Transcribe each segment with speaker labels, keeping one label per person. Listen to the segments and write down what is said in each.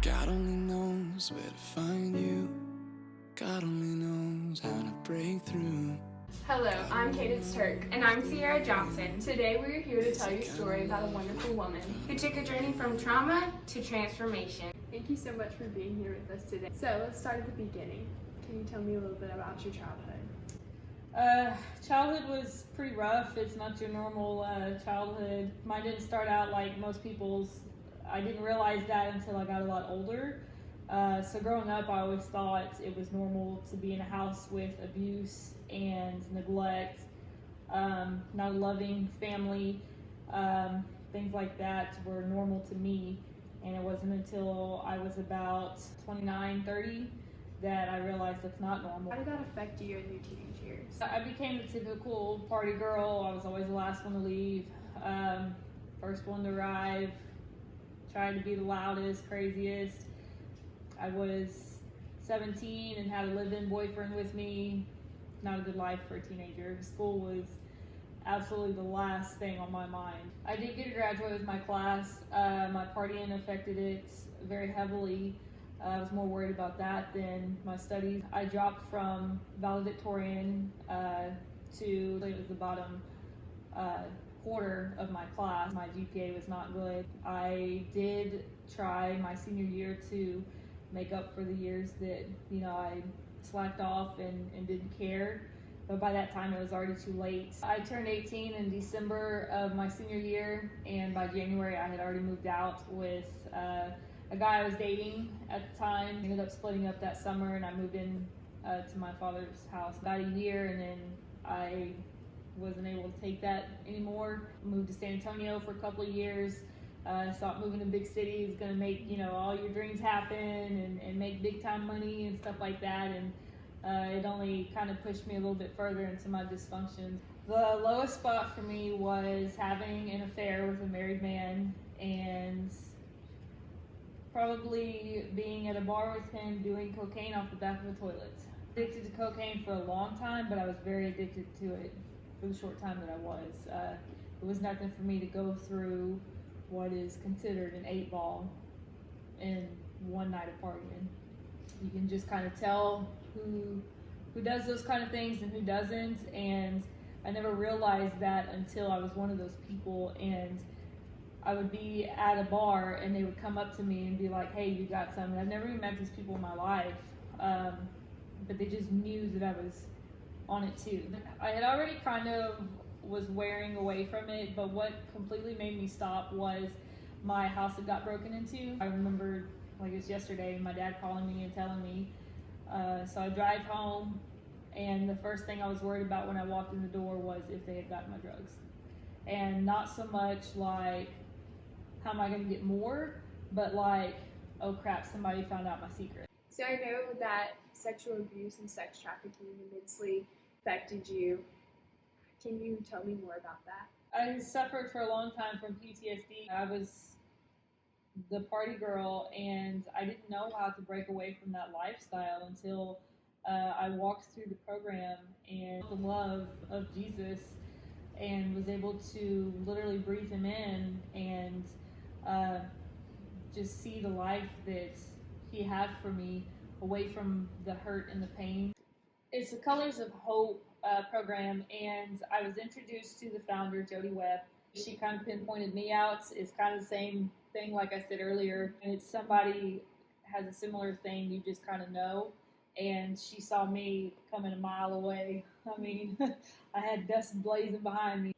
Speaker 1: God only knows where to find you. God only knows how to break through.
Speaker 2: Hello, I'm Cadence Turk.
Speaker 3: And I'm Sierra Johnson. Today we are here to tell you a story about a wonderful woman
Speaker 2: Who took a journey from trauma to transformation.
Speaker 3: Thank you so much for being here with us today. So let's start at the beginning. Can you tell me a little bit about your childhood?
Speaker 4: Childhood was pretty rough. It's not your normal childhood. Mine didn't start out like most people's. I didn't realize that until I got a lot older. So growing up, I always thought it was normal to be in a house with abuse and neglect, not a loving family. Things like that were normal to me. And it wasn't until I was about 29, 30 that I realized that's not normal.
Speaker 3: How did that affect you in your teenage years?
Speaker 4: I became the typical party girl. I was always the last one to leave, first one to arrive, tried to be the loudest, craziest. I was 17 and had a live-in boyfriend with me. Not a good life for a teenager. School was absolutely the last thing on my mind. I did get to graduate with my class. My partying affected it very heavily. I was more worried about that than my studies. I dropped from valedictorian to it was the bottom quarter of my class. My GPA was not good. I did try my senior year to make up for the years that I slacked off and didn't care. But by that time, it was already too late. I turned 18 in December of my senior year, and by January, I had already moved out with a guy I was dating at the time. We ended up splitting up that summer, and I moved in to my father's house about a year, and then I wasn't able to take that anymore. Moved to San Antonio for a couple of years. Thought moving to big cities is gonna make all your dreams happen and make big time money and stuff like that, and it only kind of pushed me a little bit further into my dysfunction. The lowest spot for me was having an affair with a married man and probably being at a bar with him doing cocaine off the back of a toilet. Addicted to cocaine for a long time, but I was very addicted to it for the short time that I was. It was nothing for me to go through what is considered an 8-ball in one night of partying. You can just kind of tell who does those kind of things and who doesn't, and I never realized that until I was one of those people, and I would be at a bar and they would come up to me and be like, hey, you got something. I've never even met these people in my life, but they just knew that I was on it too. I had already kind of was wearing away from it, but what completely made me stop was my house had got broken into. I remember like it was yesterday, my dad calling me and telling me. So I drive home, and the first thing I was worried about when I walked in the door was if they had gotten my drugs. And not so much like, how am I gonna get more, but like, oh crap, somebody found out my secret.
Speaker 3: So I know that sexual abuse and sex trafficking immensely affected you. Can you tell me more about that?
Speaker 4: I suffered for a long time from PTSD. I was the party girl, and I didn't know how to break away from that lifestyle until I walked through the program and the love of Jesus and was able to literally breathe him in and just see the life that he had for me away from the hurt and the pain. It's the Colors of Hope program, and I was introduced to the founder, Jody Webb. She kind of pinpointed me out. It's kind of the same thing like I said earlier, and it's somebody has a similar thing you just kind of know, and she saw me coming a mile away. I mean, I had dust blazing behind me.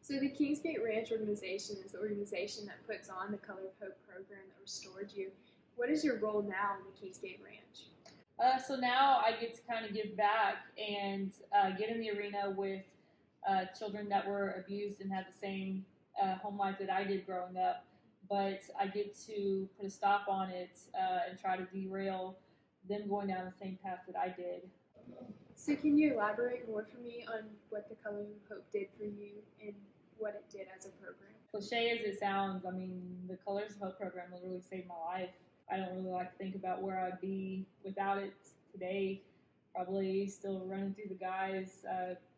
Speaker 3: So the Kingsgate Ranch organization is the organization that puts on the Color of Hope program that restored you. What is your role now in the Kingsgate Ranch?
Speaker 4: So now I get to kind of give back and get in the arena with children that were abused and had the same home life that I did growing up, but I get to put a stop on it and try to derail them going down the same path that I did.
Speaker 3: So can you elaborate more for me on what the Color of Hope did for you and what it did as a program?
Speaker 4: Cliche as it sounds, I mean, the Colors of Hope program literally saved my life. I don't really like to think about where I'd be without it today. Probably still running through the guys,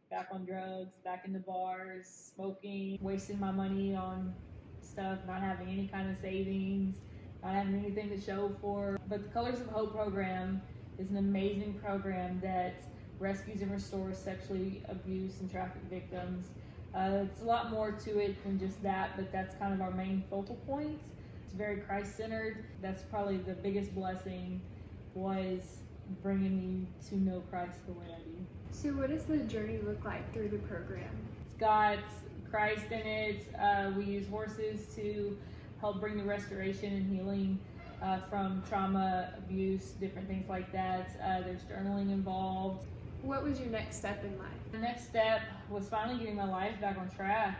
Speaker 4: back on drugs, back in the bars, smoking, wasting my money on stuff, not having any kind of savings, not having anything to show for. But the Colors of Hope program is an amazing program that rescues and restores sexually abused and trafficked victims. It's a lot more to it than just that, but that's kind of our main focal point. It's very Christ-centered. That's probably the biggest blessing, was bringing me to know Christ the way I do.
Speaker 3: So what does the journey look like through the program?
Speaker 4: It's got Christ in it. We use horses to help bring the restoration and healing from trauma, abuse, different things like that. There's journaling involved.
Speaker 3: What was your next step in life?
Speaker 4: The next step was finally getting my life back on track.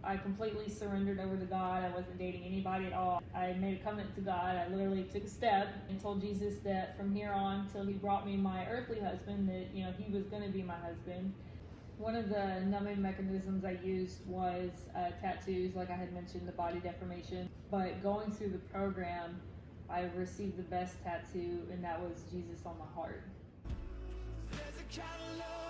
Speaker 4: I completely surrendered over to God. I wasn't dating anybody at all. I made a covenant to God. I literally took a step and told Jesus that from here on till he brought me my earthly husband, that he was going to be my husband. One of the numbing mechanisms I used was tattoos, like I had mentioned, the body deformation. But going through the program, I received the best tattoo, and that was Jesus on my heart.
Speaker 1: There's a kind of love